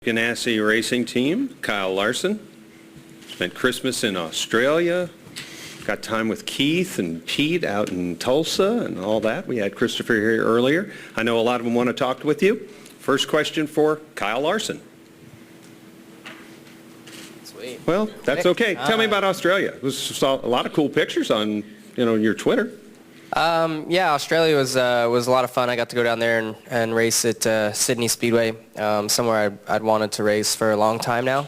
Ganassi racing team, Kyle Larson. Spent Christmas in Australia. Got time with Keith and Pete out in Tulsa and all that. We had Christopher here earlier. I know a lot of them want to talk with you. First question for Kyle Larson. Sweet. Well, that's okay. Tell me about Australia. We saw a lot of cool pictures on, your Twitter. Yeah, Australia was a lot of fun. I got to go down there and race at Sydney Speedway, somewhere I'd wanted to race for a long time now.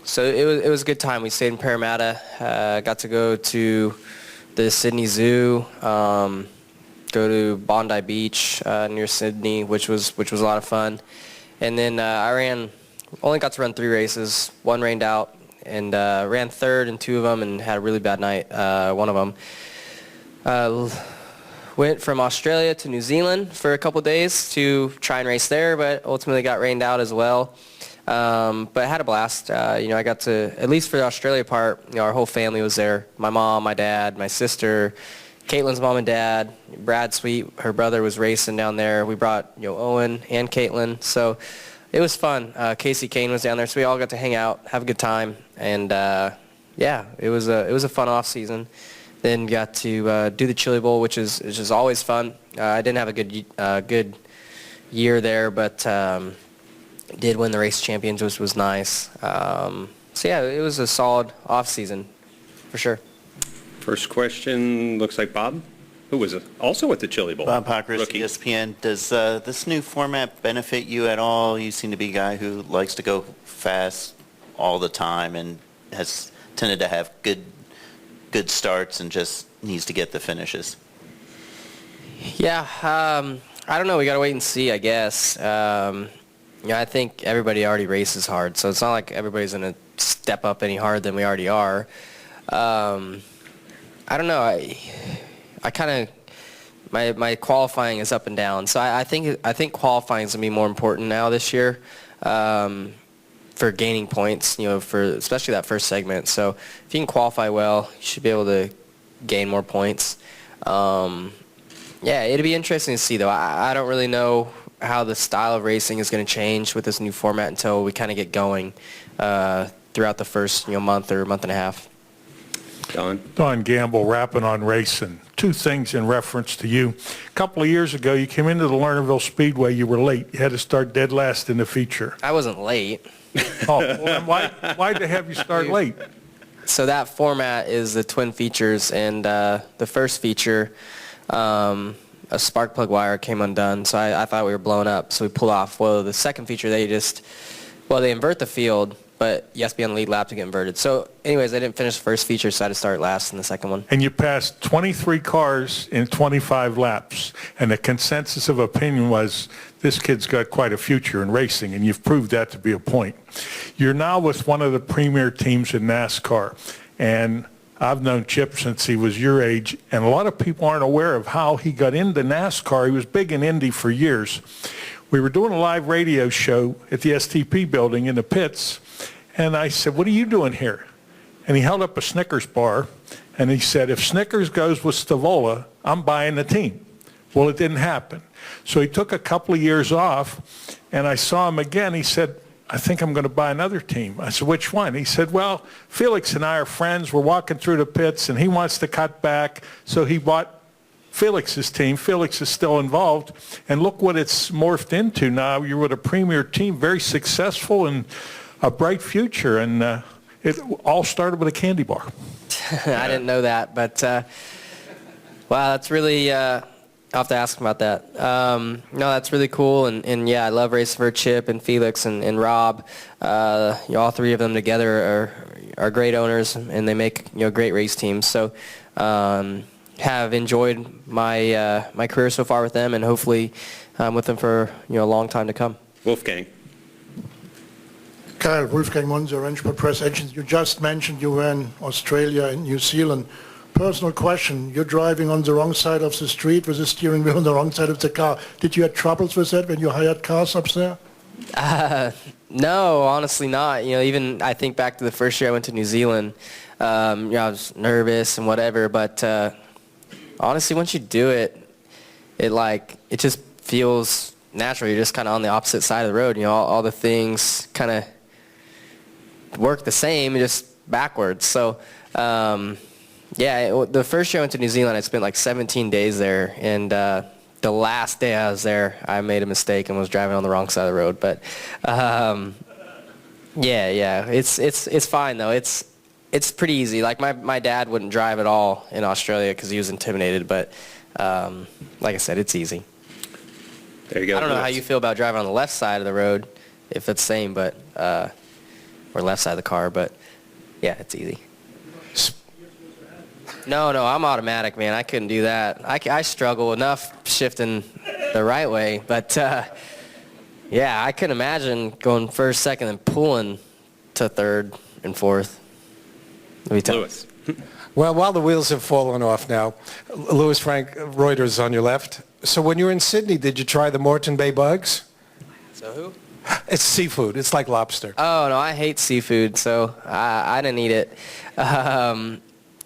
So it was a good time. We stayed in Parramatta. Got to go to the Sydney Zoo, go to Bondi Beach near Sydney, which was a lot of fun. And then I only got to run 3 races. One rained out, and ran third in 2 of them, and had a really bad night. One of them. Went from Australia to New Zealand for a couple days to try and race there, but ultimately got rained out as well. But I had a blast. I got to, at least for the Australia part, our whole family was there. My mom, my dad, my sister, Caitlin's mom and dad, Brad Sweet, her brother was racing down there. We brought Owen and Caitlin, so it was fun. Casey Kane was down there, so we all got to hang out, have a good time, and yeah, it was a fun off season. Then got to do the Chili Bowl, which is always fun. I didn't have a good year there, but did win the race champions, which was nice. So yeah, it was a solid off season for sure. First question looks like Bob, who was also at the Chili Bowl. Bob Hockers, ESPN. Does this new format benefit you at all? You seem to be a guy who likes to go fast all the time and has tended to have good starts and just needs to get the finishes. Yeah, I don't know. We got to wait and see, I guess. I think everybody already races hard, so it's not like everybody's going to step up any harder than we already are. I don't know. I kind of my qualifying is up and down, so I think qualifying is going to be more important now this year. For gaining points, for especially that first segment. So if you can qualify well, you should be able to gain more points. Yeah, it'll be interesting to see, though. I don't really know how the style of racing is going to change with this new format until we kind of get going throughout the first month or month and a half. Don Gamble, Rapping on Racing. 2 things in reference to you. A couple of years ago, you came into the Lernerville Speedway. You were late. You had to start dead last in the feature. I wasn't late. Oh, well, then why'd they have you start late? So that format is the twin features, and the first feature, a spark plug wire came undone, so I thought we were blown up, so we pulled off. Well, the second feature, they invert the field, but you have to be on the lead lap to get inverted. So anyways, I didn't finish the first feature, so I had to start last in the second one. And you passed 23 cars in 25 laps, and the consensus of opinion was this kid's got quite a future in racing, and you've proved that to be a point. You're now with one of the premier teams in NASCAR, and I've known Chip since he was your age, and a lot of people aren't aware of how he got into NASCAR. He was big in Indy for years. We were doing a live radio show at the STP building in the pits, and I said, "What are you doing here?" And he held up a Snickers bar, and he said, "If Snickers goes with Stavola, I'm buying the team." Well, it didn't happen. So he took a couple of years off, and I saw him again. He said, "I think I'm going to buy another team." I said, "Which one?" He said, "Well, Felix and I are friends. We're walking through the pits, and he wants to cut back." So he bought Felix's team. Felix is still involved, and look what it's morphed into now. You're with a premier team, very successful and a bright future, and it all started with a candy bar. I didn't know that, but wow, that's really I'll have to ask him about that. No, that's really cool, and yeah, I love racing for Chip and Felix and Rob. All 3 of them together are great owners, and they make great race teams. So have enjoyed my career so far with them, and hopefully with them for a long time to come. Wolfgang. Kyle, Wolfgang Monzi, Orange Press Agents. You just mentioned you were in Australia and New Zealand. Personal question, you're driving on the wrong side of the street with the steering wheel on the wrong side of the car. Did you have troubles with that when you hired cars up there? No, honestly not. Even I think back to the first year I went to New Zealand, I was nervous and whatever, but honestly, once you do it, it just feels naturally, you're just kind of on the opposite side of the road. All the things kind of work the same, just backwards. So, the first year I went to New Zealand, I spent like 17 days there, and the last day I was there, I made a mistake and was driving on the wrong side of the road. But it's fine though. It's pretty easy. Like my dad wouldn't drive at all in Australia because he was intimidated. But like I said, it's easy. There you go. I don't know how you feel about driving on the left side of the road, if it's the same, but or left side of the car. But yeah, it's easy. No, I'm automatic, man. I couldn't do that. I struggle enough shifting the right way, but I couldn't imagine going first, second, and pulling to third and fourth. Lewis. Well, while the wheels have fallen off now, Louis Frank Reuters on your left. So when you were in Sydney, did you try the Moreton Bay bugs? So who? It's seafood. It's like lobster. Oh, no, I hate seafood, so I didn't eat it.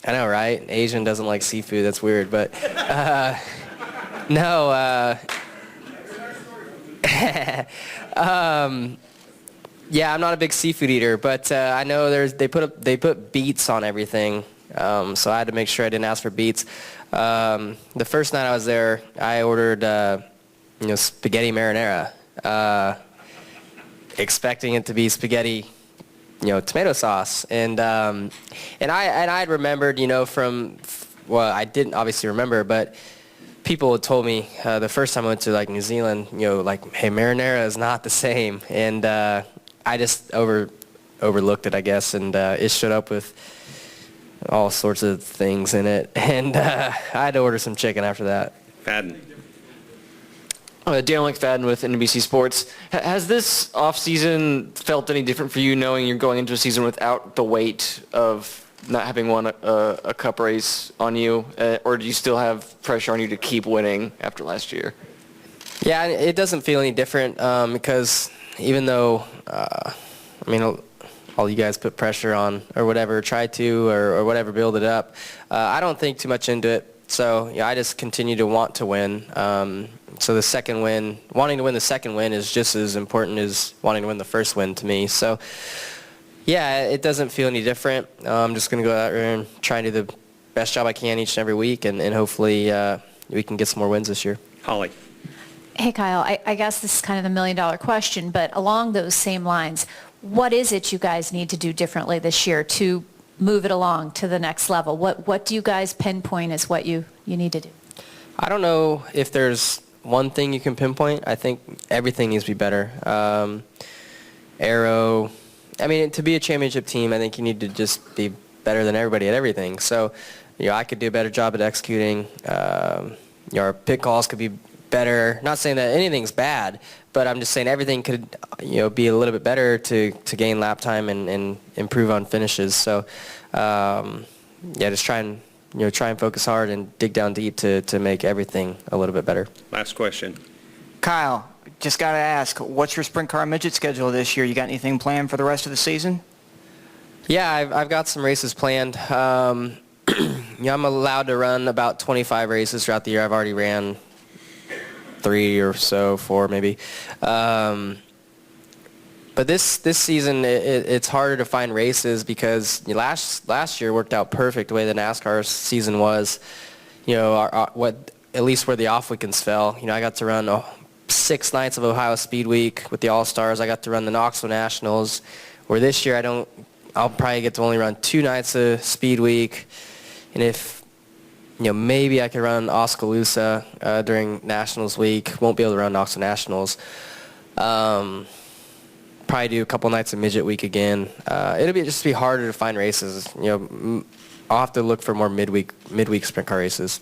I know, right? Asian doesn't like seafood. That's weird, but no. I'm not a big seafood eater, but I know they put beets on everything, so I had to make sure I didn't ask for beets. The first night I was there, I ordered spaghetti marinara, expecting it to be spaghetti, tomato sauce, and I'd remembered, I didn't obviously remember, but people had told me the first time I went to like New Zealand, hey, marinara is not the same, and I just overlooked it, I guess, and it showed up with all sorts of things in it, and I had to order some chicken after that. Fadden. Daniel McFadden with NBC Sports. Has this off-season felt any different for you, knowing you're going into a season without the weight of not having won a cup race on you, or do you still have pressure on you to keep winning after last year? Yeah, it doesn't feel any different because even though, all you guys put pressure on or whatever, try to or whatever, build it up, I don't think too much into it. So I just continue to want to win. So the second win, wanting to win the second win is just as important as wanting to win the first win to me. So yeah, it doesn't feel any different. I'm just going to go out there and try and do the best job I can each and every week, and hopefully we can get some more wins this year. Holly. Hey, Kyle, I guess this is kind of the million-dollar question, but along those same lines, what is it you guys need to do differently this year to move it along to the next level? What do you guys pinpoint as what you need to do? I don't know if there's one thing you can pinpoint. I think everything needs to be better. Aero, to be a championship team, I think you need to just be better than everybody at everything. So, I could do a better job at executing. Our pit calls could be better. Not saying that anything's bad, but I'm just saying everything could, be a little bit better to gain lap time and improve on finishes. So, just try and focus hard and dig down deep to make everything a little bit better. Last question. Kyle, just got to ask, what's your sprint car midget schedule this year? You got anything planned for the rest of the season? Yeah, I've got some races planned. I'm allowed to run about 25 races throughout the year. I've already ran 3 or so, 4 maybe. But this season, it's harder to find races because last year worked out perfect the way the NASCAR season was. At least where the off weekends fell. I got to run 6 nights of Ohio Speed Week with the All-Stars. I got to run the Knoxville Nationals, where this year I'll probably get to only run 2 nights of Speed Week. And if, maybe I could run Oskaloosa during Nationals Week. Won't be able to run Knoxville Nationals. Probably do a couple nights of Midget Week again. It'll just be harder to find races. I'll have to look for more midweek sprint car races.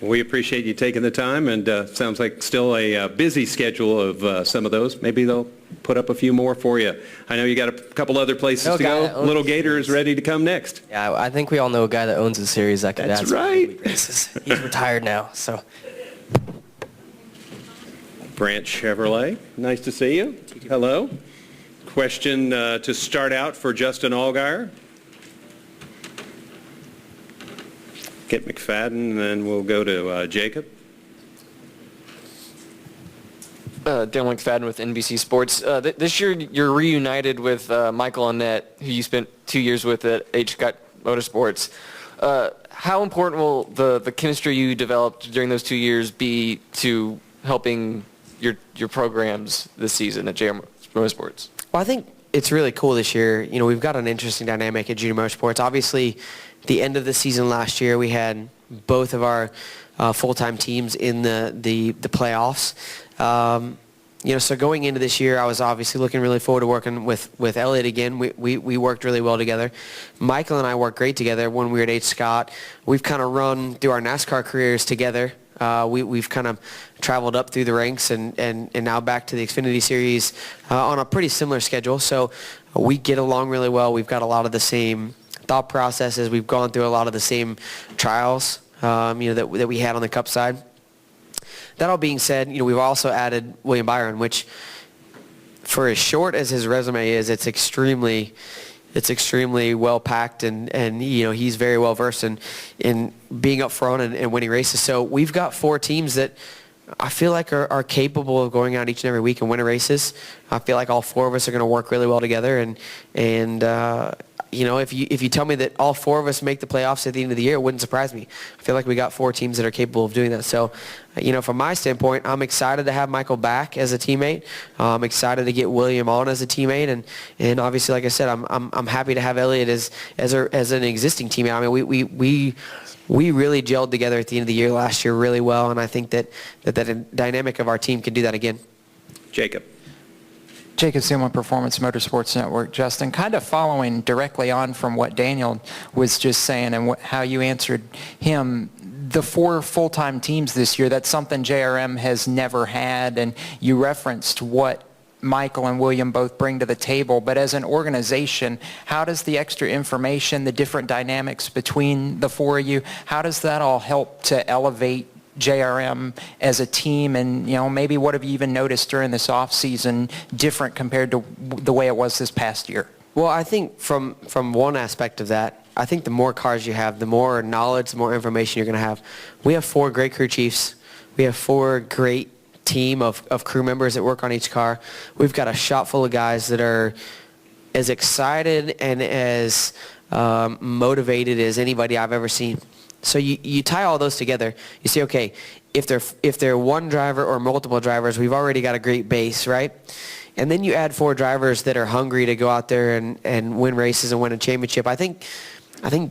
We appreciate you taking the time, and sounds like still a busy schedule of some of those. Maybe they'll put up a few more for you. I know you got a couple other places to go. Little Gator is ready to come next. Yeah, I think we all know a guy that owns a series that could That's add some right. midweek races. He's retired now, so. Branch Chevrolet, nice to see you. Hello. Question to start out for Justin Allgaier. Get McFadden, and then we'll go to Jacob. Dan McFadden with NBC Sports. This year, you're reunited with Michael Annett, who you spent 2 years with at H. Scott Motorsports. How important will the chemistry you developed during those 2 years be to helping your programs this season at JR Motorsports? Well, I think it's really cool this year. You know, we've got an interesting dynamic at Junior Motorsports. Obviously, the end of the season last year, we had both of our full-time teams in the playoffs. You know, so going into this year, I was obviously looking really forward to working with Elliott again. We worked really well together. Michael and I worked great together when we were at H. Scott. We've kind of run through our NASCAR careers together. We've kind of traveled up through the ranks and now back to the Xfinity Series on a pretty similar schedule. So we get along really well. We've got a lot of the same thought processes. We've gone through a lot of the same trials, you know, that we had on the Cup side. That all being said, you know, we've also added William Byron, which, for as short as his resume is, it's extremely well packed, and you know, he's very well versed in being up front and winning races. So we've got 4 teams that I feel like are capable of going out each and every week and winning races. I feel like all 4 of us are going to work really well together, and you know, if you tell me that all 4 of us make the playoffs at the end of the year, it wouldn't surprise me. I feel like we got 4 teams that are capable of doing that. So, you know, from my standpoint, I'm excited to have Michael back as a teammate. I'm excited to get William on as a teammate, and obviously, like I said, I'm happy to have Elliott as an existing teammate. I mean, we really gelled together at the end of the year last year really well, and I think that dynamic of our team can do that again. Jacob Seelman, Performance Motorsports Network. Justin, kind of following directly on from what Daniel was just saying and how you answered him, the 4 full-time teams this year, that's something JRM has never had, and you referenced what Michael and William both bring to the table, but as an organization, how does the extra information, the different dynamics between the 4 of you, how does that all help to elevate JRM as a team? And, you know, maybe what have you even noticed during this off season different compared to the way it was this past year? Well, I think from one aspect of that, I think the more cars you have, the more knowledge, the more information you're going to have. We have 4 great crew chiefs. We have 4 great team of crew members that work on each car. We've got a shop full of guys that are as excited and as motivated as anybody I've ever seen. So you tie all those together, you say, okay, if they're one driver or multiple drivers, we've already got a great base, right? And then you add 4 drivers that are hungry to go out there and win races and win a championship. I think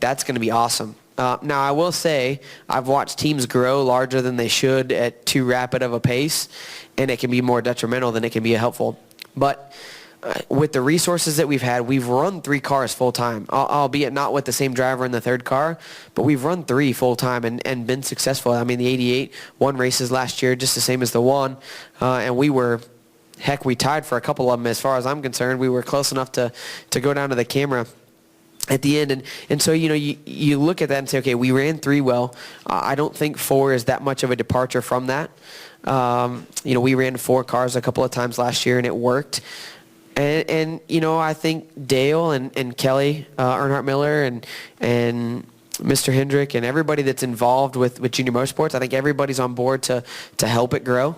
that's going to be awesome. Now, I will say I've watched teams grow larger than they should at too rapid of a pace, and it can be more detrimental than it can be helpful. But with the resources that we've had, we've run 3 cars full-time, albeit not with the same driver in the 3rd car, but we've run 3 full-time and been successful. I mean, the 88 won races last year, just the same as the 1, and we tied for a couple of them as far as I'm concerned. We were close enough to go down to the camera at the end, and so, you know, you look at that and say, okay, we ran 3 well. I don't think 4 is that much of a departure from that. You know, we ran 4 cars a couple of times last year, and it worked. And you know, I think Dale and Kelly Earnhardt Miller and Mr. Hendrick and everybody that's involved with Junior Motorsports, I think everybody's on board to help it grow.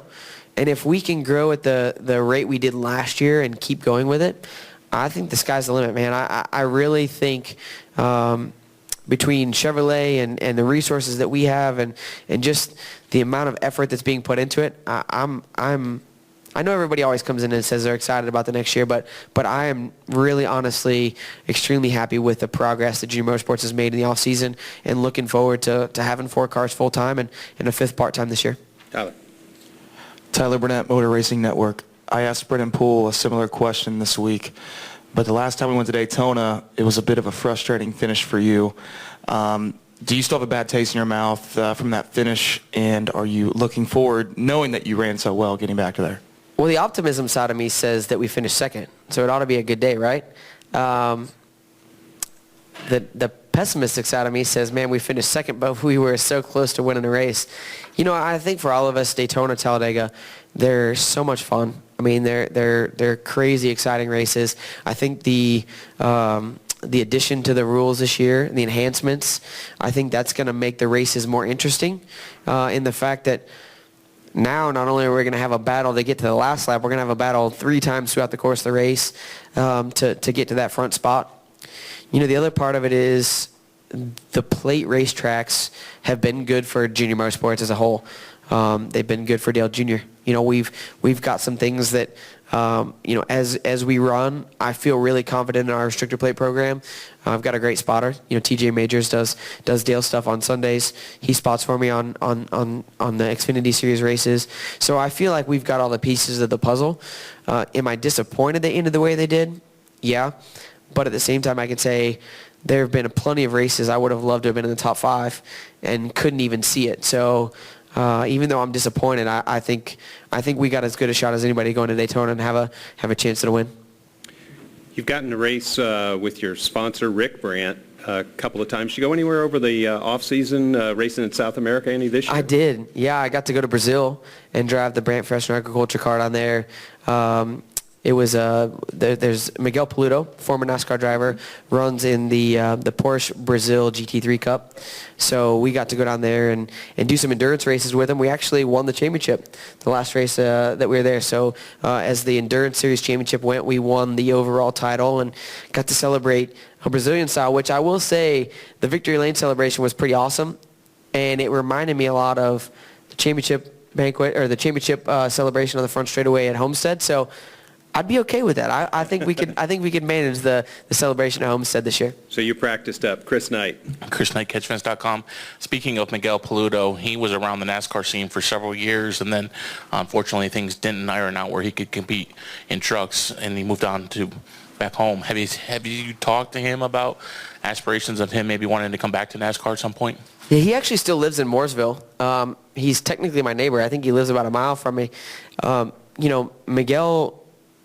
And if we can grow at the rate we did last year and keep going with it, I think the sky's the limit, man. I really think between Chevrolet and the resources that we have and just the amount of effort that's being put into it, I know everybody always comes in and says they're excited about the next year, but I am really honestly extremely happy with the progress that Junior Motorsports has made in the offseason and looking forward to having 4 cars full-time and a 5th part-time this year. Tyler Burnett, Motor Racing Network. I asked Brennan Poole a similar question this week, but the last time we went to Daytona, it was a bit of a frustrating finish for you. Do you still have a bad taste in your mouth from that finish, and are you looking forward, knowing that you ran so well, getting back to there? Well, the optimism side of me says that we finished 2nd, so it ought to be a good day, right? The pessimistic side of me says, man, we finished 2nd, but we were so close to winning the race. You know, I think for all of us, Daytona, Talladega, they're so much fun. I mean, they're crazy exciting races. I think the addition to the rules this year, the enhancements, I think that's going to make the races more interesting in the fact that Now, not only are we going to have a battle to get to the last lap, we're going to have a battle 3 times throughout the course of the race to get to that front spot. You know, the other part of it is the plate racetracks have been good for junior motorsports as a whole. They've been good for Dale Jr. You know, we've got some things that, you know, as we run, I feel really confident in our restrictor plate program. I've got a great spotter. You know, TJ Majors does Dale stuff on Sundays. He spots for me on the Xfinity Series races. So I feel like we've got all the pieces of the puzzle. Am I disappointed they ended the way they did? Yeah. But at the same time, I can say there have been plenty of races I would have loved to have been in the top 5 and couldn't even see it. So even though I'm disappointed, I think we got as good a shot as anybody going to Daytona and have a chance to win. You've gotten to race with your sponsor, Rick Brandt, a couple of times. Did you go anywhere over the off-season racing in South America any this year? I did. Yeah, I got to go to Brazil and drive the Brandt Professional Agriculture car down there. It was there's Miguel Paludo, former NASCAR driver, runs in the Porsche Brazil GT3 Cup. So we got to go down there and do some endurance races with him. We actually won the championship, the last race that we were there. So as the Endurance Series Championship went, we won the overall title and got to celebrate a Brazilian style, which I will say the Victory Lane celebration was pretty awesome. And it reminded me a lot of the championship banquet or the championship celebration on the front straightaway at Homestead. So I'd be okay with that. I think we could. I think we could manage the celebration at Homestead this year. So you practiced up. Chris Knight. Chris Knight, catchfence.com. Speaking of Miguel Paludo, he was around the NASCAR scene for several years, and then unfortunately things didn't iron out where he could compete in trucks, and he moved on to back home. Have you talked to him about aspirations of him maybe wanting to come back to NASCAR at some point? Yeah, he actually still lives in Mooresville. He's technically my neighbor. I think he lives about a mile from me. You know, Miguel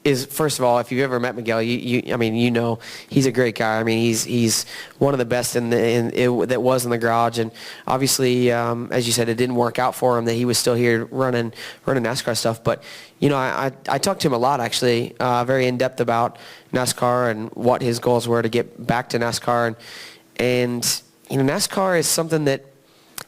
is, first of all, if you've ever met Miguel, I mean, you know, he's a great guy. I mean, he's one of the best that was in the garage, and obviously, as you said, it didn't work out for him that he was still here running NASCAR stuff. But you know, I talked to him a lot actually, very in depth about NASCAR and what his goals were to get back to NASCAR, and you know, NASCAR is something that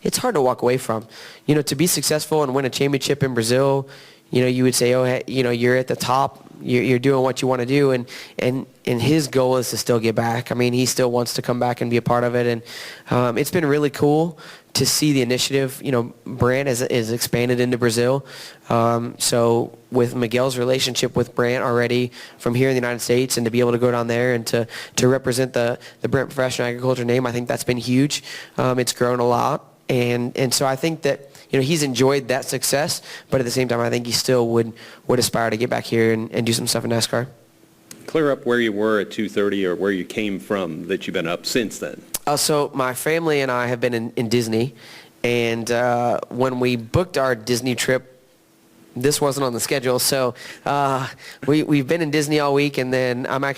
it's hard to walk away from. You know, to be successful and win a championship in Brazil, you know, you would say, oh, hey, you know, you're at the top. You're doing what you want to do, and his goal is to still get back. I mean, he still wants to come back and be a part of it, and it's been really cool to see the initiative. You know, Brandt is expanded into Brazil, so with Miguel's relationship with Brandt already from here in the United States, and to be able to go down there and to represent the Brandt Professional Agriculture name, I think that's been huge. It's grown a lot, and so I think that, you know, he's enjoyed that success, but at the same time, I think he still would aspire to get back here and do some stuff in NASCAR. Clear up where you were at 2:30 or where you came from that you've been up since then. So my family and I have been in Disney, and when we booked our Disney trip, this wasn't on the schedule, so we've been in Disney all week, and then I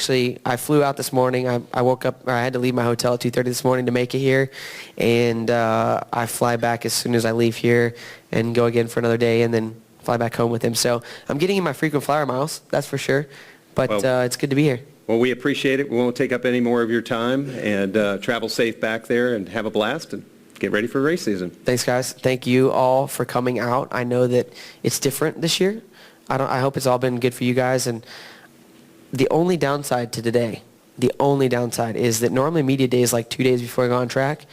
flew out this morning. I woke up, or I had to leave my hotel at 2:30 this morning to make it here, and I fly back as soon as I leave here and go again for another day, and then fly back home with him. So I'm getting in my frequent flyer miles, that's for sure, but it's good to be here. Well, we appreciate it. We won't take up any more of your time, and travel safe back there and have a blast and get ready for race season. Thanks, guys. Thank you all for coming out. I know that it's different this year. I hope it's all been good for you guys. And the only downside to today, is that normally media day is like 2 days before I go on track.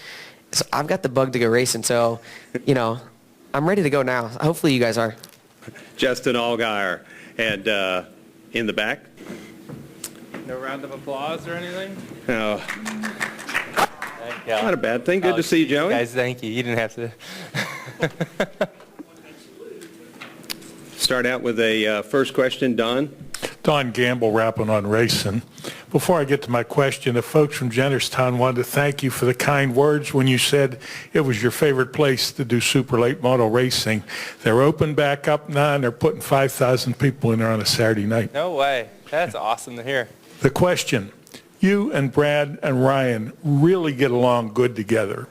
So I've got the bug to go racing. So, you know, I'm ready to go now. Hopefully you guys are. Justin Allgaier. And in the back. No round of applause or anything? Oh. Not a bad thing. Good to see you, Joey. Guys, thank you. You didn't have to. Start out with a first question, Don. Don Gamble, Rapping on Racing. Before I get to my question, the folks from Jennerstown wanted to thank you for the kind words when you said it was your favorite place to do super late model racing. They're open back up now, and they're putting 5,000 people in there on a Saturday night. No way. That's awesome to hear. The question, you and Brad and Ryan really get along good together.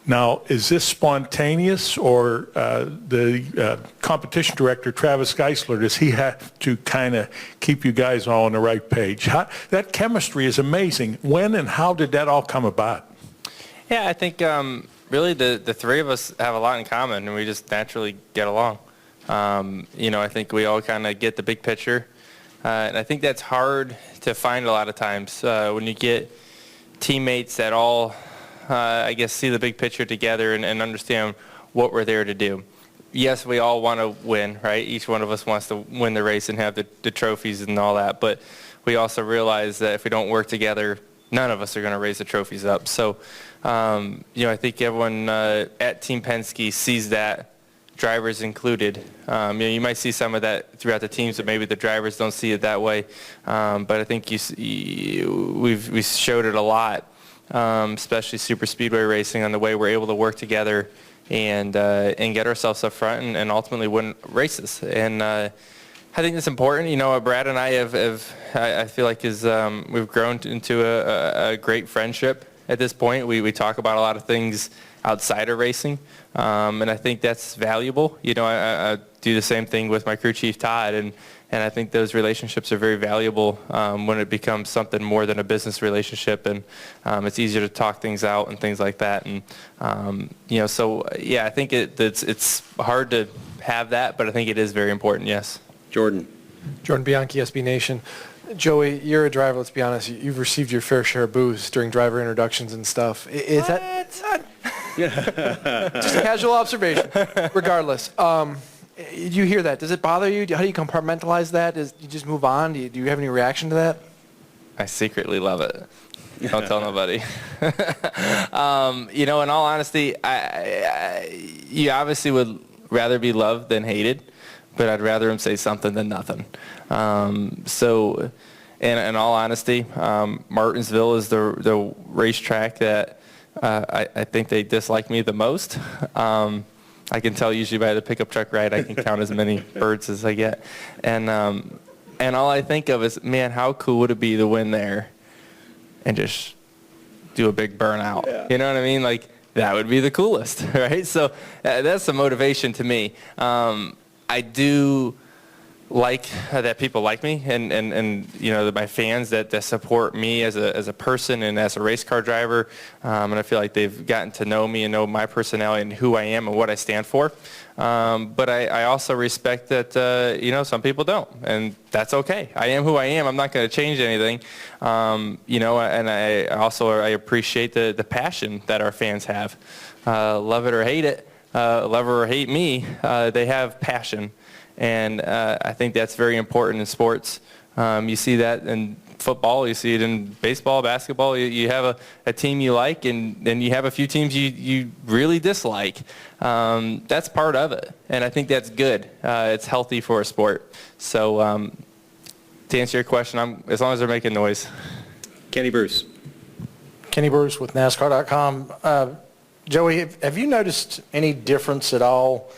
Now, is this spontaneous, or the competition director, Travis Geisler, does he have to kind of keep you guys all on the right page? That chemistry is amazing. When and how did that all come about? Yeah, I think really the three of us have a lot in common, and we just naturally get along. I think we all kind of get the big picture. And I think that's hard to find a lot of times when you get teammates that all, see the big picture together and understand what we're there to do. Yes, we all want to win, right? Each one of us wants to win the race and have the trophies and all that. But we also realize that if we don't work together, none of us are going to raise the trophies up. So, I think everyone at Team Penske sees that, drivers included. You might see some of that throughout the teams, but maybe the drivers don't see it that way. But I think we've showed it a lot, especially super speedway racing, on the way we're able to work together and get ourselves up front and ultimately win races. And I think it's important. Brad and I I feel like we've grown into a great friendship at this point. We talk about a lot of things outside of racing, and I think that's valuable. I do the same thing with my crew chief, Todd, and I think those relationships are very valuable when it becomes something more than a business relationship, and it's easier to talk things out and things like that. And I think it's hard to have that, but I think it is very important. Yes. Jordan Bianchi, SB Nation. Joey, you're a driver, let's be honest. You've received your fair share of boos during driver introductions and stuff. Is that just a casual observation? Regardless, you hear that. Does it bother you? How do you compartmentalize that? Do you just move on? Do you have any reaction to that? I secretly love it. Don't tell nobody. In all honesty, you obviously would rather be loved than hated, but I'd rather him say something than nothing. So, in all honesty, Martinsville is the racetrack that I think they dislike me the most. I can tell usually by the pickup truck ride, I can count as many birds as I get. And all I think of is, man, how cool would it be to win there and just do a big burnout? Yeah. You know what I mean? Like, that would be the coolest, right? So that's the motivation to me. I do like that people like me and my fans that support me as a person and as a race car driver, and I feel like they've gotten to know me and know my personality and who I am and what I stand for. But I also respect that some people don't, and that's okay. I am who I am. I'm not going to change anything. And I appreciate the passion that our fans have. Love it or hate it, love or hate me, they have passion. And I think that's very important in sports. You see that in football. You see it in baseball, basketball. You have a team you like, and then you have a few teams you really dislike. That's part of it, and I think that's good. It's healthy for a sport. So to answer your question, as long as they're making noise. Kenny Bruce. Kenny Bruce with NASCAR.com. Joey, have you noticed any difference at all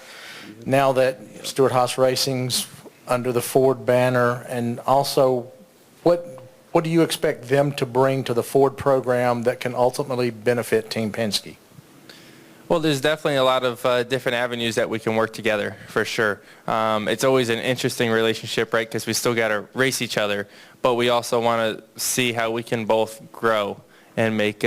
now that Stewart-Haas Racing's under the Ford banner, and also what do you expect them to bring to the Ford program that can ultimately benefit Team Penske? Well, there's definitely a lot of different avenues that we can work together, for sure. It's always an interesting relationship, right, because we still got to race each other, but we also want to see how we can both grow and make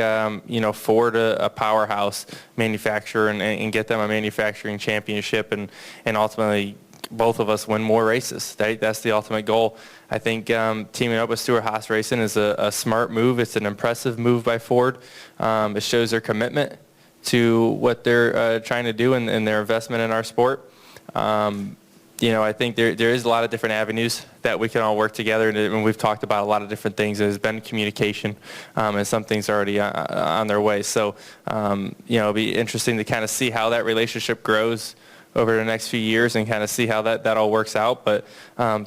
Ford a powerhouse manufacturer and get them a manufacturing championship and ultimately both of us win more races. That's the ultimate goal. I think teaming up with Stewart-Haas Racing is a smart move. It's an impressive move by Ford. It shows their commitment to what they're trying to do and their investment in our sport. I think there is a lot of different avenues that we can all work together, and we've talked about a lot of different things. There's been communication, and some things are already on their way. So, it'll be interesting to kind of see how that relationship grows over the next few years and kind of see how that all works out. But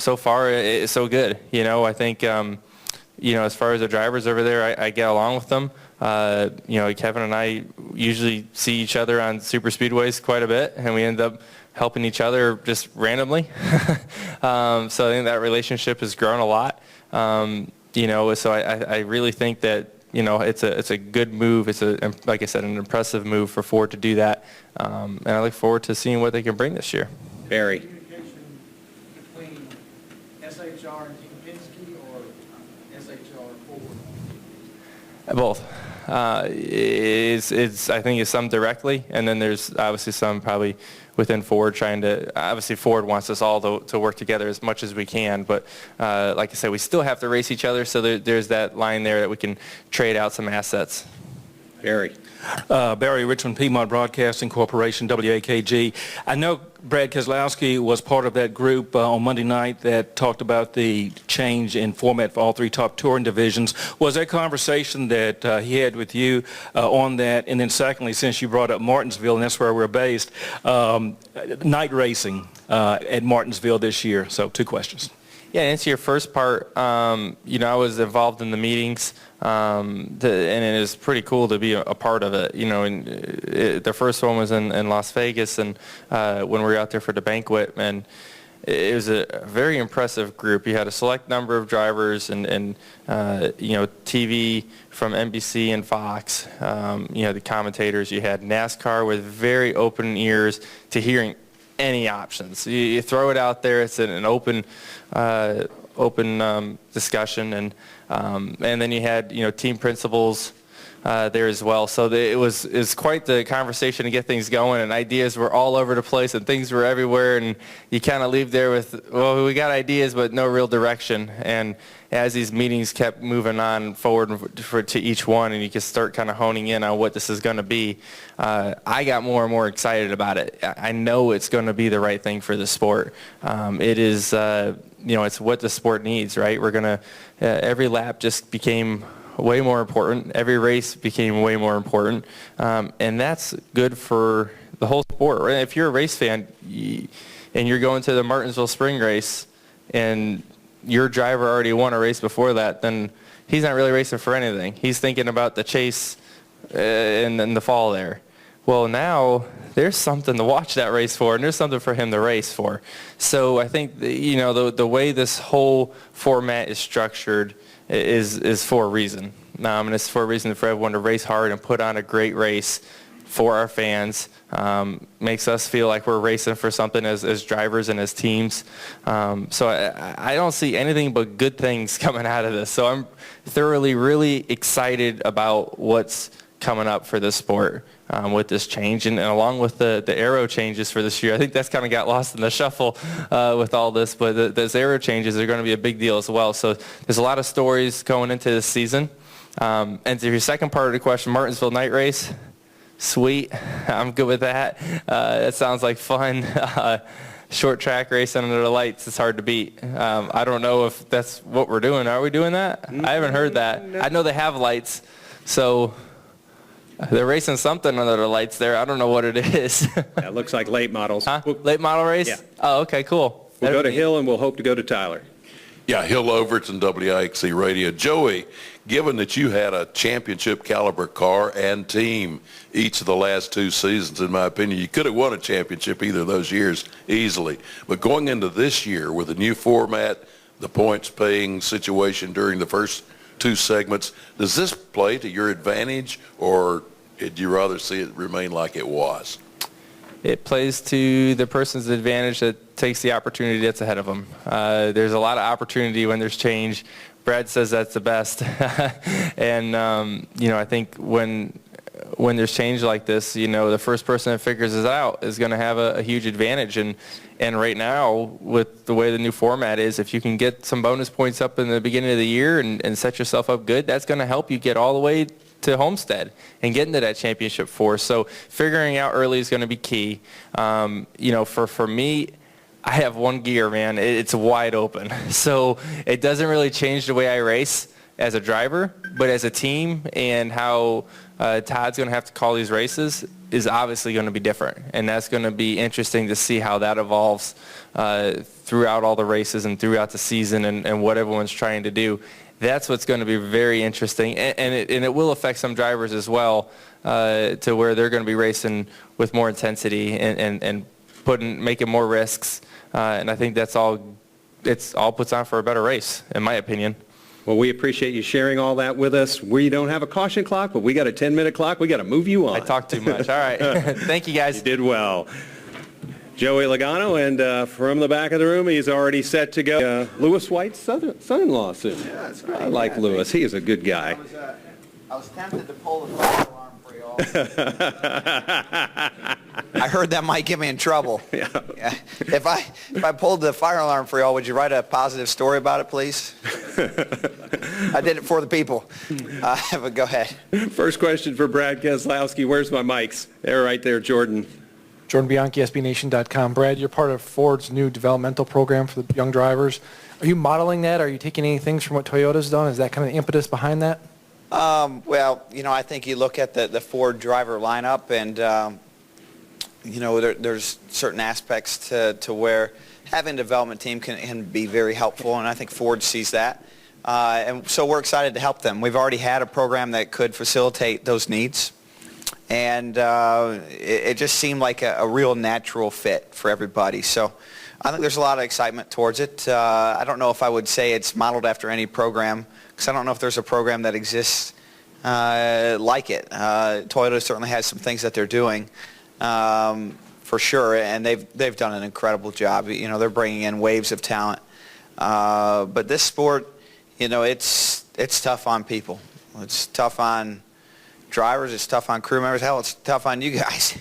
so far, it's so good. I think, as far as the drivers over there, I get along with them. Kevin and I usually see each other on super speedways quite a bit, and we end up helping each other just randomly. So I think that relationship has grown a lot. So I really think that, it's a good move. It's like I said, an impressive move for Ford to do that. And I look forward to seeing what they can bring this year. Barry. Communication between SHR and Team Penske or SHR Ford? Both. I think it's some directly, and then there's obviously some probably within Ford, trying to, obviously Ford wants us all to work together as much as we can, but like I said, we still have to race each other, so there's that line there that we can trade out some assets. Barry. Barry, Richmond Piedmont Broadcasting Corporation, WAKG. I know Brad Keselowski was part of that group on Monday night that talked about the change in format for all three top touring divisions. Was there a conversation that he had with you on that? And then secondly, since you brought up Martinsville, and that's where we're based, night racing at Martinsville this year. So 2 questions. Yeah, to answer your first part, I was involved in the meetings, and it was pretty cool to be a part of it. The first one was in Las Vegas, and when we were out there for the banquet, and it was a very impressive group. You had a select number of drivers and TV from NBC and Fox, the commentators. You had NASCAR with very open ears to hearing any options. You throw it out there. It's an open discussion, and then you had team principals there as well. So it was quite the conversation to get things going, and ideas were all over the place, and things were everywhere, and you kind of leave there with, well, we got ideas but no real direction. And as these meetings kept moving on forward to each one, and you could start kind of honing in on what this is going to be, I got more and more excited about it. I know it's going to be the right thing for the sport. It is, it's what the sport needs, right? We're going to, every lap just became way more important. Every race became way more important. And that's good for the whole sport. Right? If you're a race fan and you're going to the Martinsville Spring Race and your driver already won a race before that, then he's not really racing for anything. He's thinking about the chase in the fall there. Well, now there's something to watch that race for, and there's something for him to race for. So I think the way this whole format is structured is for a reason. And it's for a reason for everyone to race hard and put on a great race for our fans. Makes us feel like we're racing for something as drivers and as teams. So I don't see anything but good things coming out of this. So I'm thoroughly really excited about what's coming up for this sport with this change. And along with the aero changes for this year, I think that's kind of got lost in the shuffle with all this. But those aero changes are going to be a big deal as well. So there's a lot of stories going into this season. And to your second part of the question, Martinsville night race. Sweet. I'm good with that. That sounds like fun. Short track racing under the lights is hard to beat. I don't know if that's what we're doing. Are we doing that? I haven't heard that. I know they have lights, so they're racing something under the lights there. I don't know what it is. Yeah, it looks like late models. Huh? Late model race? Yeah. Oh, okay, cool. We'll go to Hill, and we'll hope to go to Tyler. Yeah, Hill Overton, WIXC Radio. Joey, given that you had a championship caliber car and team each of the last 2 seasons, in my opinion, you could have won a championship either of those years easily. But going into this year with a new format, the points paying situation during the first 2 segments, does this play to your advantage, or would you rather see it remain like it was? It plays to the person's advantage that takes the opportunity that's ahead of them. There's a lot of opportunity when there's change. Brad says that's the best. And, I think when there's change like this, the first person that figures it out is going to have a huge advantage. And right now, with the way the new format is, if you can get some bonus points up in the beginning of the year and set yourself up good, that's going to help you get all the way to Homestead and get into that championship force. So figuring out early is going to be key. For me, I have one gear, man. It's wide open. So it doesn't really change the way I race as a driver, but as a team and how Todd's going to have to call these races is obviously going to be different. And that's going to be interesting to see how that evolves throughout all the races and throughout the season and what everyone's trying to do. That's what's going to be very interesting, and it will affect some drivers as well to where they're going to be racing with more intensity and making more risks. And I think it's all puts on for a better race, in my opinion. Well, we appreciate you sharing all that with us. We don't have a caution clock, but we got a 10-minute clock. We got to move you on. I talk too much. All right. Thank you, guys. You did well. Joey Logano, and from the back of the room, he's already set to go. Lewis White's son-in-law soon. Yeah, that's right. I like Lewis. He is a good guy. I was tempted to pull the fire alarm for y'all. I heard that might get me in trouble. Yeah. Yeah. If I pulled the fire alarm for y'all, would you write a positive story about it, please? I did it for the people. But go ahead. First question for Brad Keselowski. Where's my mics? They're right there, Jordan. Jordan Bianchi, SBNation.com. Brad, you're part of Ford's new developmental program for the young drivers. Are you modeling that? Are you taking any things from what Toyota's done? Is that kind of the impetus behind that? Well, I think you look at the Ford driver lineup, and there's certain aspects to where having a development team can be very helpful, and I think Ford sees that. And so we're excited to help them. We've already had a program that could facilitate those needs, and it just seemed like a real natural fit for everybody. So I think there's a lot of excitement towards it. I don't know if I would say it's modeled after any program, because I don't know if there's a program that exists like it. Toyota certainly has some things that they're doing for sure, and they've done an incredible job. They're bringing in waves of talent. But this sport, it's tough on people. It's tough on drivers. It's tough on crew members. Hell, it's tough on you guys.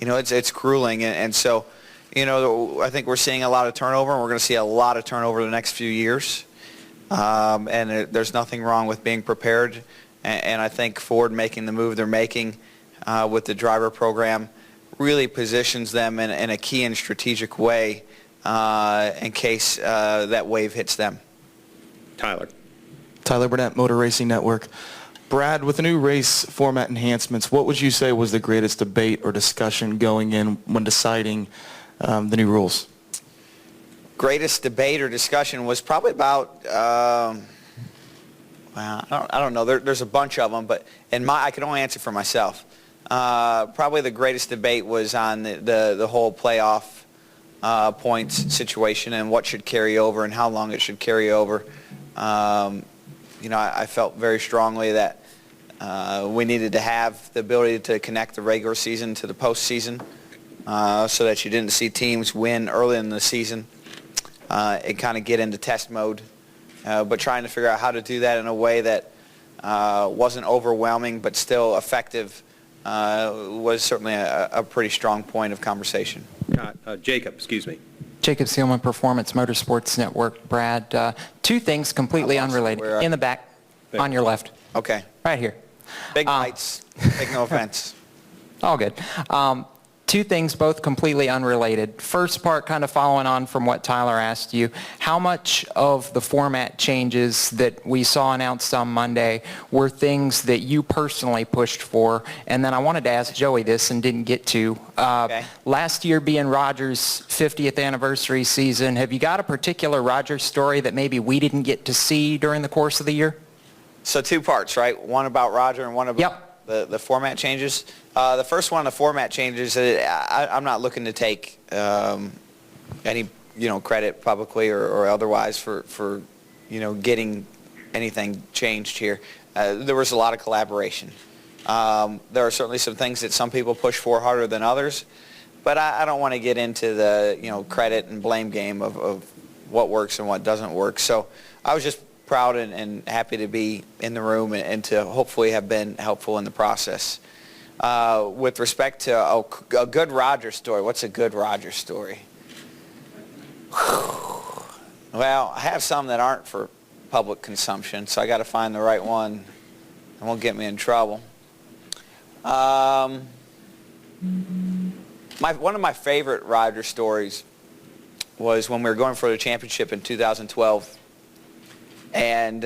It's grueling, and so. I think we're seeing a lot of turnover, and we're going to see a lot of turnover the next few years. There's nothing wrong with being prepared. And I think Ford making the move they're making with the driver program really positions them in a key and strategic way in case that wave hits them. Tyler Burnett, Motor Racing Network. Brad, with the new race format enhancements, what would you say was the greatest debate or discussion going in when deciding the new rules? Greatest debate or discussion was probably about, well, I don't know. There's a bunch of them, but I can only answer for myself. Probably the greatest debate was on the whole playoff points situation and what should carry over and how long it should carry over. I felt very strongly that we needed to have the ability to connect the regular season to the postseason. So that you didn't see teams win early in the season and kind of get into test mode. But trying to figure out how to do that in a way that wasn't overwhelming but still effective was certainly a pretty strong point of conversation. Jacob, excuse me. Jacob Seelman, Performance Motorsports Network. Brad, two things completely unrelated. In the back, on your left. Okay. Right here. Big lights. Take no offense. All good. Two things, both completely unrelated. First part, kind of following on from what Tyler asked you, how much of the format changes that we saw announced on Monday were things that you personally pushed for? And then I wanted to ask Joey this and didn't get to. Okay. Last year being Rogers' 50th anniversary season, have you got a particular Rogers story that maybe we didn't get to see during the course of the year? So two parts, right? One about Roger and one about the format changes. The first one, the format changes, I'm not looking to take any credit publicly or otherwise for getting anything changed here. There was a lot of collaboration. There are certainly some things that some people push for harder than others, but I don't want to get into the credit and blame game of what works and what doesn't work. So I was just proud and happy to be in the room and to hopefully have been helpful in the process. With respect to a good Roger story, what's a good Roger story? Well, I have some that aren't for public consumption, so I got to find the right one that won't get me in trouble. One of my favorite Roger stories was when we were going for the championship in 2012. And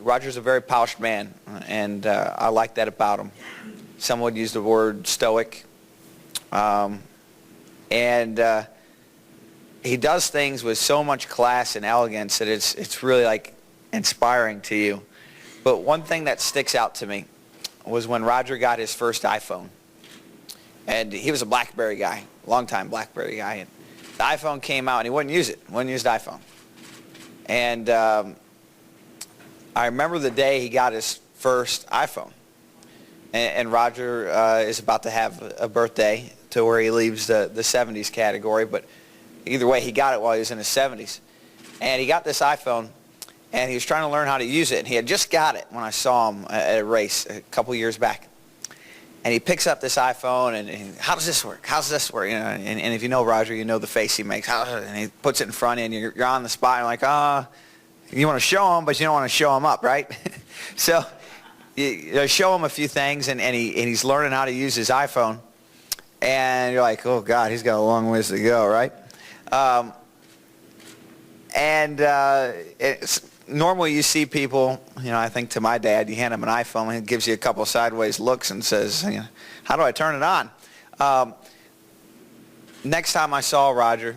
Roger's a very polished man, and I like that about him. Some would use the word stoic. And he does things with so much class and elegance that it's really like inspiring to you. But one thing that sticks out to me was when Roger got his first iPhone. And he was a BlackBerry guy, longtime BlackBerry guy. And the iPhone came out, and he wouldn't use it, wouldn't use the iPhone. And I remember the day he got his first iPhone. And Roger is about to have a birthday to where he leaves the 70s category. But either way, he got it while he was in his 70s. And he got this iPhone, and he was trying to learn how to use it. And he had just got it when I saw him at a race a couple years back. And he picks up this iPhone, and how does this work? How's this work? You know, and if you know Roger, you know the face he makes. And he puts it in front of you, and you're on the spot. And you're like, you want to show him, but you don't want to show him up, right? So you show him a few things, and he's learning how to use his iPhone. And you're like, oh, God, he's got a long ways to go, right? Normally you see people, you know, I think to my dad, you hand him an iPhone and he gives you a couple sideways looks and says, you know, how do I turn it on? Next time I saw Roger,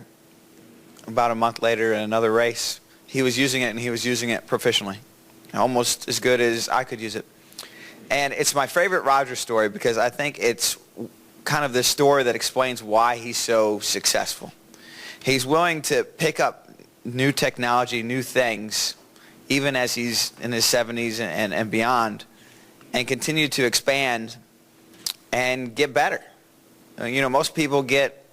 about a month later in another race, he was using it, and he was using it proficiently, almost as good as I could use it. And it's my favorite Roger story because I think it's kind of the story that explains why he's so successful. He's willing to pick up new technology, new things, even as he's in his 70s and beyond, and continue to expand and get better. You know, most people get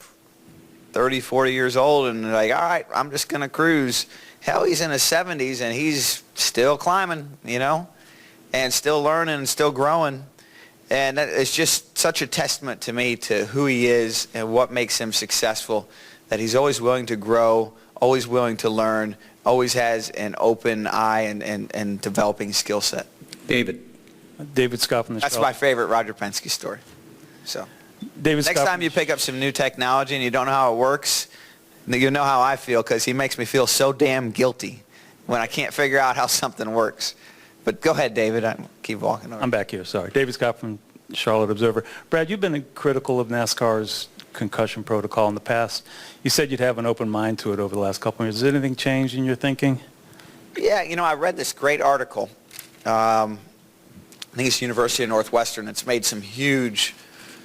30, 40 years old and they're like, all right, I'm just going to cruise. Hell, he's in his 70s and he's still climbing, you know, and still learning and still growing. And it's just such a testament to me to who he is and what makes him successful, that he's always willing to grow, always willing to learn, always has an open eye and developing skill set. David Scott from the That's my favorite Roger Penske story. So David next Scott time you pick up some new technology and you don't know how it works, you know how I feel, because he makes me feel so damn guilty when I can't figure out how something works. But go ahead, David. Keep walking over. I'm back here, sorry. David Scott from Charlotte Observer. Brad, you've been critical of NASCAR's concussion protocol in the past. You said you'd have an open mind to it over the last couple of years. Has anything changed in your thinking? Yeah, you know, I read this great article. I think it's University of Northwestern. It's made some huge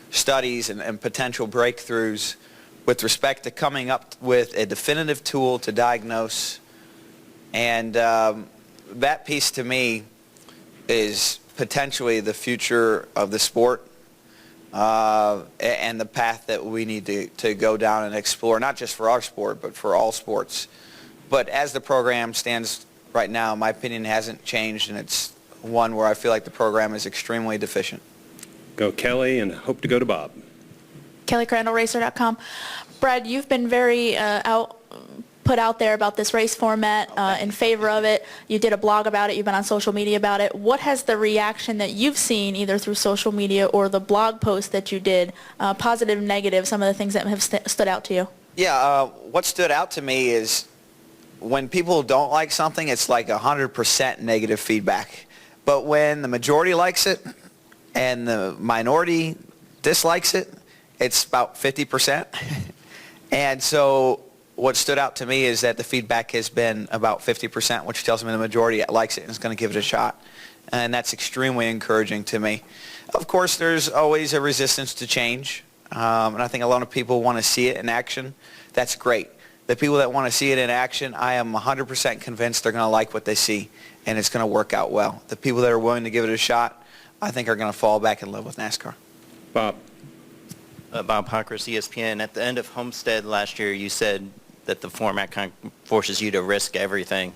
studies and potential breakthroughs with respect to coming up with a definitive tool to diagnose. And that piece to me is potentially the future of the sport. And the path that we need to go down and explore, not just for our sport, but for all sports. But as the program stands right now, my opinion hasn't changed, and it's one where I feel like the program is extremely deficient. Go Kelly, and hope to go to Bob. KellyCrandallRacer.com. Brad, you've been very put out there about this race format, in favor of it. You did a blog about it. You've been on social media about it. What has the reaction that you've seen, either through social media or the blog post that you did, positive, negative, some of the things that have stood out to you? Yeah, what stood out to me is when people don't like something, it's like 100% negative feedback. But when the majority likes it and the minority dislikes it, it's about 50%. And so what stood out to me is that the feedback has been about 50%, which tells me the majority likes it and is going to give it a shot. And that's extremely encouraging to me. Of course, there's always a resistance to change. And I think a lot of people want to see it in action. That's great. The people that want to see it in action, I am 100% convinced they're going to like what they see, and it's going to work out well. The people that are willing to give it a shot, I think are going to fall back in love with NASCAR. Bob. Bob Hockers, ESPN. At the end of Homestead last year, you said that the format kind of forces you to risk everything.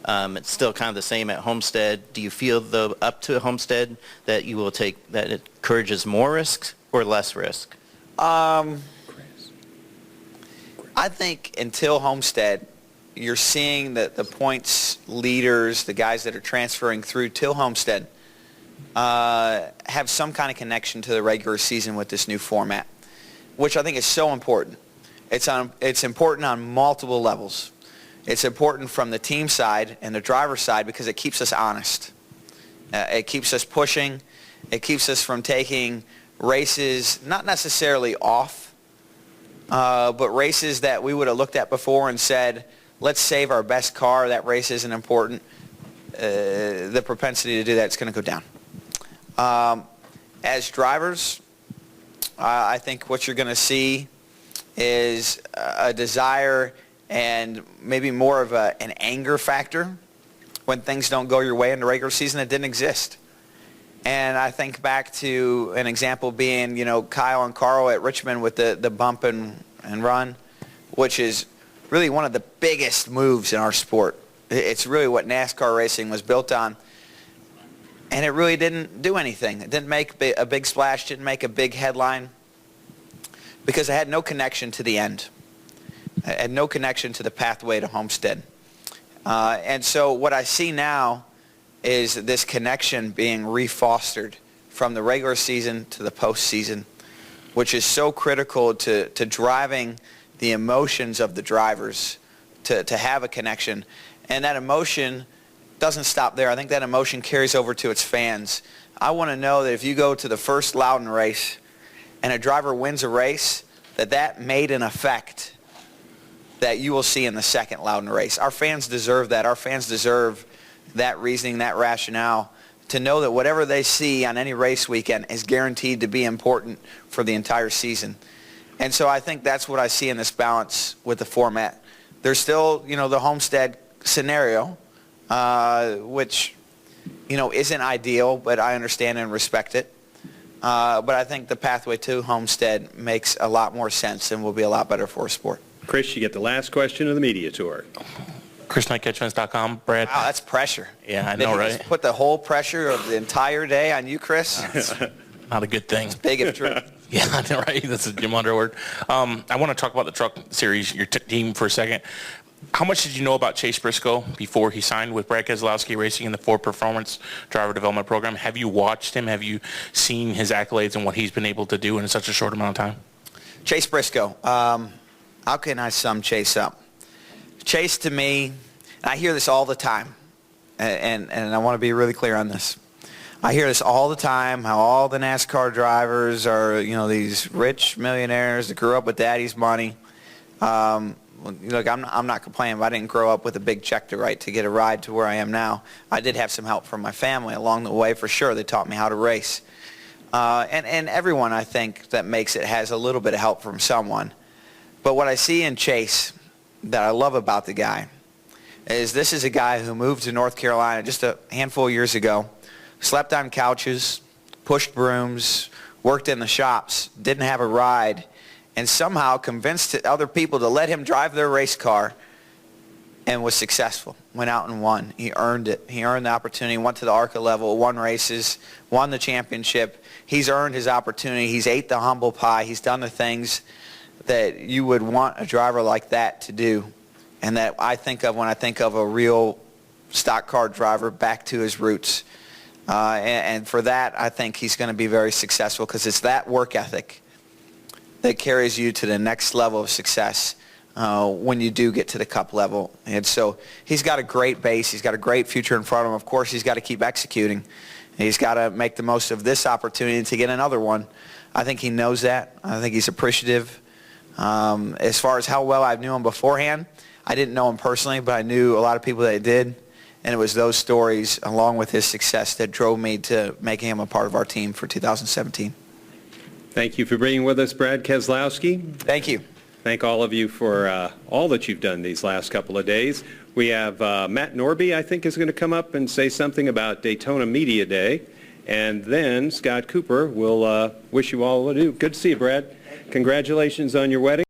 It's still kind of the same at Homestead. Do you feel, though, up to Homestead that you will take, that it encourages more risk or less risk? I think until Homestead, you're seeing that the points leaders, the guys that are transferring through till Homestead, have some kind of connection to the regular season with this new format, which I think is so important. It's important on multiple levels. It's important from the team side and the driver's side because it keeps us honest. It keeps us pushing. It keeps us from taking races, not necessarily off, but races that we would have looked at before and said, let's save our best car, that race isn't important. The propensity to do that is going to go down. As drivers, I think what you're going to see is a desire and maybe more of an anger factor when things don't go your way in the regular season that didn't exist. And I think back to an example being, you know, Kyle and Carl at Richmond with the bump and run, which is really one of the biggest moves in our sport. It's really what NASCAR racing was built on. and it really didn't do anything. It didn't make a big splash, didn't make a big headline, because it had no connection to the end. It had no connection to the pathway to Homestead. And so what I see now is this connection being refostered from the regular season to the postseason, which is so critical to driving the emotions of the drivers to have a connection. And that emotion doesn't stop there. I think that emotion carries over to its fans. I want to know that if you go to the first Loudon race and a driver wins a race, that made an effect that you will see in the second Loudon race. Our fans deserve that. Our fans deserve that reasoning, that rationale, to know that whatever they see on any race weekend is guaranteed to be important for the entire season. And so I think that's what I see in this balance with the format. There's still, the Homestead scenario, which, isn't ideal, but I understand and respect it. But I think the pathway to Homestead makes a lot more sense and will be a lot better for our sport. Chris, you get the last question of the media tour. ChrisKnightCatchfence.com, Brad. Wow, that's pressure. Yeah, I know, Did he right? just put the whole pressure of the entire day on you, Chris? Not a good thing. It's big if true. Yeah, I know, right? That's a Jim Underwood. I want to talk about the truck series, your team, for a second. How much did you know about Chase Briscoe before he signed with Brad Keselowski Racing in the Ford Performance Driver Development Program? Have you watched him? Have you seen his accolades and what he's been able to do in such a short amount of time? Chase Briscoe. How can I sum Chase up? Chase, to me, and I hear this all the time, and I want to be really clear on this. I hear this all the time, how all the NASCAR drivers are, these rich millionaires that grew up with daddy's money. Look, I'm not complaining, but I didn't grow up with a big check to write to get a ride to where I am now. I did have some help from my family along the way, for sure. They taught me how to race. And everyone, I think, that makes it has a little bit of help from someone. But what I see in Chase that I love about the guy is this is a guy who moved to North Carolina just a handful of years ago, slept on couches, pushed brooms, worked in the shops, didn't have a ride, and somehow convinced other people to let him drive their race car, and was successful. Went out and won. He earned it. He earned the opportunity, went to the ARCA level, won races, won the championship. He's earned his opportunity. He's ate the humble pie. He's done the things that you would want a driver like that to do, and that I think of when I think of a real stock car driver back to his roots. And for that, I think he's going to be very successful, because it's that work ethic that carries you to the next level of success when you do get to the cup level. And so he's got a great base. He's got a great future in front of him. Of course, he's got to keep executing. He's got to make the most of this opportunity to get another one. I think he knows that. I think he's appreciative. As far as how well I knew him beforehand, I didn't know him personally, but I knew a lot of people that did. And it was those stories, along with his success, that drove me to making him a part of our team for 2017. Thank you for being with us, Brad Keselowski. Thank you. Thank all of you for all that you've done these last couple of days. We have Matt Norby, I think, is going to come up and say something about Daytona Media Day. And then Scott Cooper will wish you all adieu. Good to see you, Brad. Congratulations on your wedding.